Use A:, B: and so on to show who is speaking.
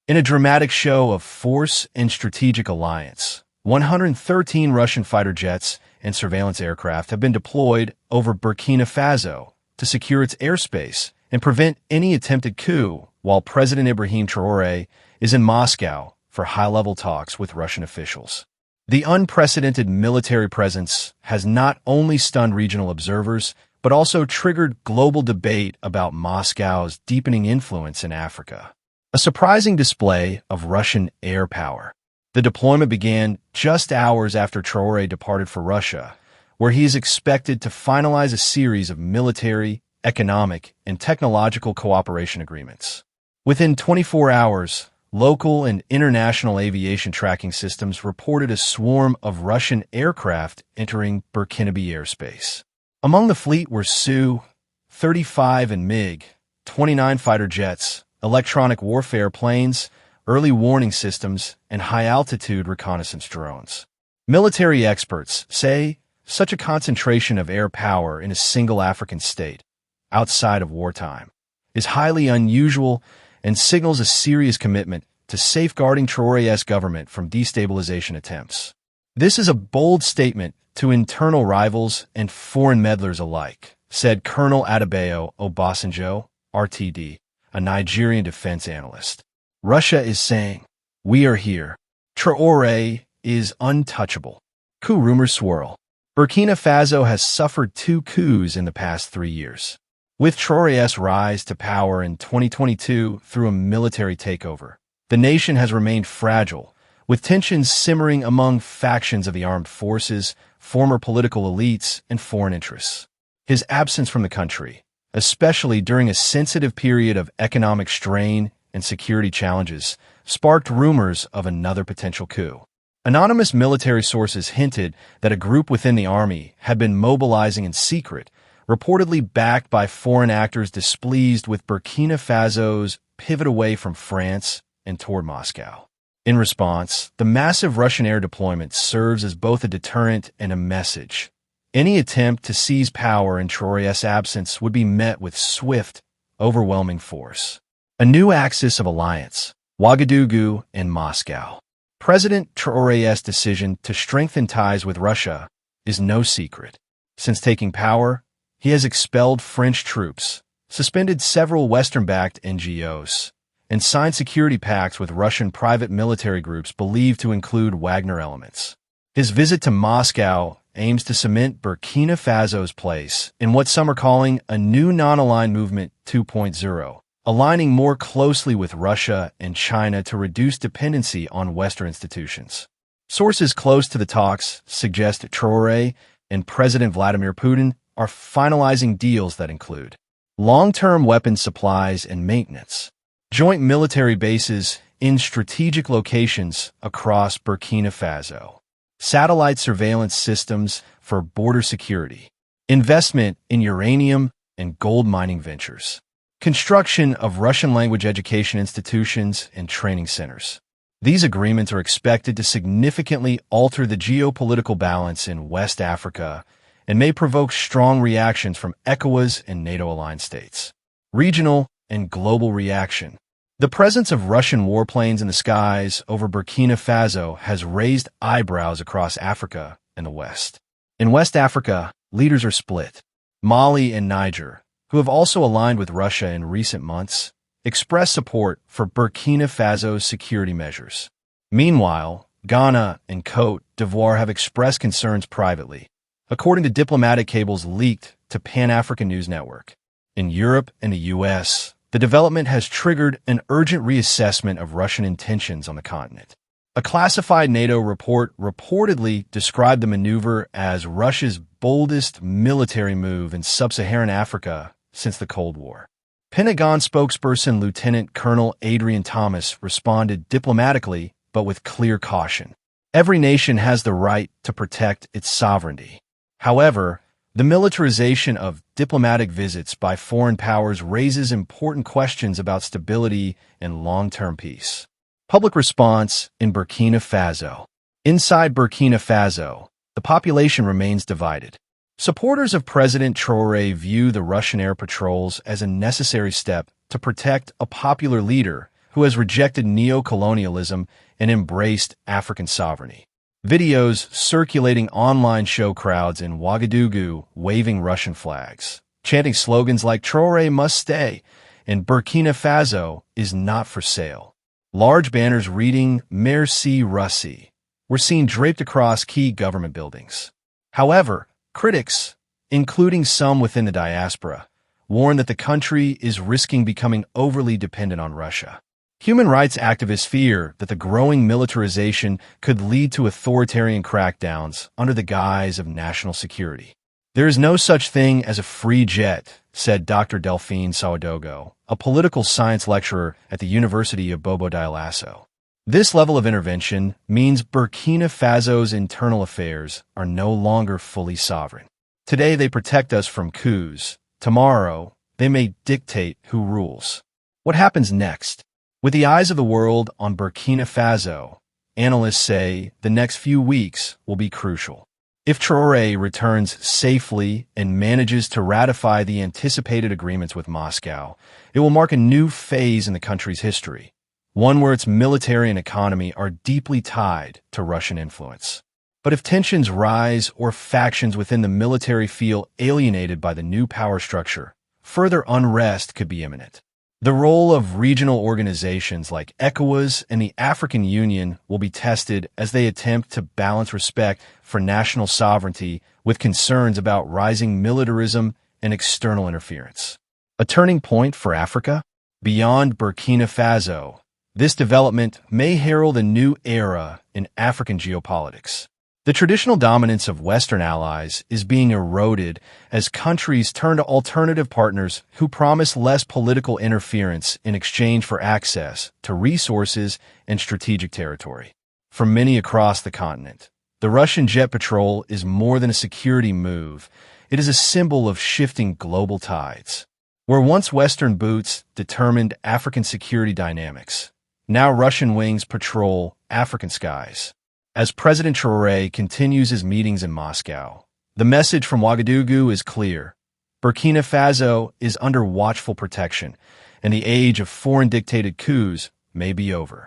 A: In a dramatic show of force and strategic alliance, 113 Russian fighter jets and surveillance aircraft have been deployed over Burkina Faso to secure its airspace and prevent any attempted coup, while President Ibrahim Traoré is in Moscow for high-level talks with Russian officials. The unprecedented military presence has not only stunned regional observers, but also triggered global debate about Moscow's deepening influence in Africa. A surprising display of Russian air power. The deployment began just hours after Traoré departed for Russia, where he is expected to finalize a series of military, economic, and technological cooperation agreements. Within 24 hours, local and international aviation tracking systems reported a swarm of Russian aircraft entering Burkinabe airspace. Among the fleet were Su-35 and MiG-29 fighter jets, electronic warfare planes, early warning systems, and high-altitude reconnaissance drones. Military experts say such a concentration of air power in a single African state, outside of wartime, is highly unusual and signals a serious commitment to safeguarding Traoré's government from destabilization attempts. This is a bold statement to internal rivals and foreign meddlers alike, said Colonel Adebayo Obasanjo, RTD, a Nigerian defense analyst. Russia is saying, "We are here. Traoré is untouchable." Coup rumors swirl. Burkina Faso has suffered 2 coups in the past 3 years, with Traoré's rise to power in 2022 through a military takeover. The nation has remained fragile, with tensions simmering among factions of the armed forces, former political elites, and foreign interests. His absence from the country, especially during a sensitive period of economic strain and security challenges, sparked rumors of another potential coup. Anonymous military sources hinted that a group within the army had been mobilizing in secret, reportedly backed by foreign actors displeased with Burkina Faso's pivot away from France and toward Moscow. In response, the massive Russian air deployment serves as both a deterrent and a message. Any attempt to seize power in Traoré's absence would be met with swift, overwhelming force. A new axis of alliance, Ouagadougou and Moscow. President Traoré's decision to strengthen ties with Russia is no secret. Since taking power, he has expelled French troops, suspended several Western-backed NGOs, and signed security pacts with Russian private military groups believed to include Wagner elements. His visit to Moscow aims to cement Burkina Faso's place in what some are calling a new non-aligned movement 2.0, aligning more closely with Russia and China to reduce dependency on Western institutions. Sources close to the talks suggest that Traoré and President Vladimir Putin are finalizing deals that include long-term weapons supplies and maintenance, joint military bases in strategic locations across Burkina Faso, satellite surveillance systems for border security, investment in uranium and gold mining ventures, construction of Russian-language education institutions and training centers. These agreements are expected to significantly alter the geopolitical balance in West Africa and may provoke strong reactions from ECOWAS and NATO-aligned states. Regional and global reaction. The presence of Russian warplanes in the skies over Burkina Faso has raised eyebrows across Africa and the West. In West Africa, leaders are split. Mali and Niger, who have also aligned with Russia in recent months, express support for Burkina Faso's security measures. Meanwhile, Ghana and Côte d'Ivoire have expressed concerns privately, according to diplomatic cables leaked to Pan-African News Network. In Europe and the U.S., the development has triggered an urgent reassessment of Russian intentions on the continent. A classified NATO report reportedly described the maneuver as Russia's boldest military move in sub-Saharan Africa since the Cold War. Pentagon spokesperson Lieutenant Colonel Adrian Thomas responded diplomatically but with clear caution. Every nation has the right to protect its sovereignty. However, the militarization of diplomatic visits by foreign powers raises important questions about stability and long-term peace. Public response in Burkina Faso. Inside Burkina Faso, the population remains divided. Supporters of President Traoré view the Russian air patrols as a necessary step to protect a popular leader, who has rejected neo-colonialism and embraced African sovereignty. Videos circulating online show crowds in Ouagadougou waving Russian flags, chanting slogans like Traoré must stay and Burkina Faso is not for sale. Large banners reading Merci Russie were seen draped across key government buildings. However, critics, including some within the diaspora, warn that the country is risking becoming overly dependent on Russia. Human rights activists fear that the growing militarization could lead to authoritarian crackdowns under the guise of national security. There is no such thing as a free jet, said Dr. Delphine Sawadogo, a political science lecturer at the University of Bobo Dioulasso. This level of intervention means Burkina Faso's internal affairs are no longer fully sovereign. Today they protect us from coups. Tomorrow, they may dictate who rules. What happens next? With the eyes of the world on Burkina Faso, analysts say the next few weeks will be crucial. If Traoré returns safely and manages to ratify the anticipated agreements with Moscow, it will mark a new phase in the country's history, one where its military and economy are deeply tied to Russian influence. But if tensions rise or factions within the military feel alienated by the new power structure, further unrest could be imminent. The role of regional organizations like ECOWAS and the African Union will be tested as they attempt to balance respect for national sovereignty with concerns about rising militarism and external interference. A turning point for Africa? Beyond Burkina Faso, this development may herald a new era in African geopolitics. The traditional dominance of Western allies is being eroded as countries turn to alternative partners who promise less political interference in exchange for access to resources and strategic territory. For many across the continent, the Russian jet patrol is more than a security move. It is a symbol of shifting global tides. Where once Western boots determined African security dynamics, now Russian wings patrol African skies. As President Traoré continues his meetings in Moscow, the message from Ouagadougou is clear. Burkina Faso is under watchful protection, and the age of foreign-dictated coups may be over.